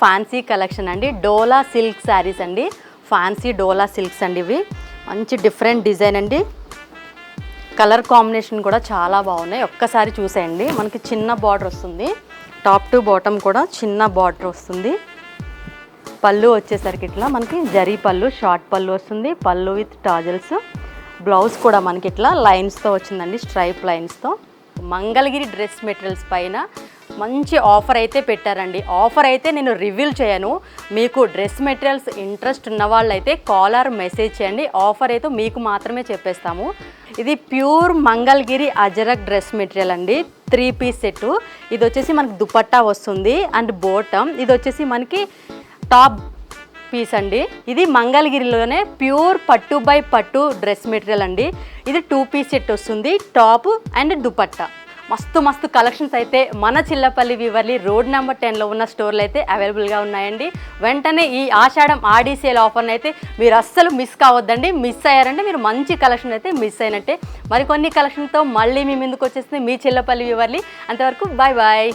Fancy collection అండి, డోలా silk saris అండి. Fancy డోలా silks అండి. ఇవి మంచి డిఫరెంట్ డిజైన్ అండి. కలర్ కాంబినేషన్ కూడా చాలా బాగున్నాయి. ఒక్కసారి చూసేయండి. మనకి చిన్న బార్డర్ వస్తుంది, టాప్ టు బాటమ్ కూడా చిన్న బార్డర్ వస్తుంది. పళ్ళు వచ్చేసరికి ఇట్లా మనకి జరీ పళ్ళు, షార్ట్ పళ్ళు వస్తుంది. పళ్ళు విత్ టాజల్స్. బ్లౌజ్ కూడా మనకి ఇట్లా లైన్స్తో వచ్చిందండి, స్ట్రైప్ లైన్స్తో. మంగళగిరి డ్రెస్ మెటీరియల్స్ పైన మంచి ఆఫర్ అయితే పెట్టారండి. ఆఫర్ అయితే నేను రివీల్ చేయను. మీకు డ్రెస్ మెటీరియల్స్ ఇంట్రెస్ట్ ఉన్న వాళ్ళైతే కాలర్ మెసేజ్ చేయండి. ఆఫర్ అయితే మీకు మాత్రమే చెప్పేస్తాము. ఇది pure Mangalagiri ajrakh dress material అండి. 3 పీస్ సెట్. ఇది వచ్చేసి మనకి దుపట్టా వస్తుంది అండ్ బోటమ్. ఇది వచ్చేసి మనకి టాప్ పీస్ అండి. ఇది మంగళగిరిలోనే ప్యూర్ పట్టు బై పట్టు డ్రెస్ మెటీరియల్ అండి. ఇది 2 పీస్ సెట్ వస్తుంది, టాప్ అండ్ దుపట్టా. మస్తు కలెక్షన్స్ అయితే మన చిల్లపల్లి వివర్లీ రోడ్ నెంబర్ 10లో ఉన్న స్టోర్లు అయితే అవైలబుల్గా ఉన్నాయండి. వెంటనే ఈ ఆషాఢం ఆడి సేల్ ఆఫర్ని అయితే మీరు అస్సలు మిస్ కావద్దండి. మిస్ అయ్యారంటే మీరు మంచి కలెక్షన్ అయితే మిస్ అయినట్టే. మరికొన్ని కలెక్షన్తో మళ్ళీ మీ ముందుకు వచ్చేసింది మీ చిల్లపల్లి వివర్లీ. అంతవరకు బాయ్ బాయ్.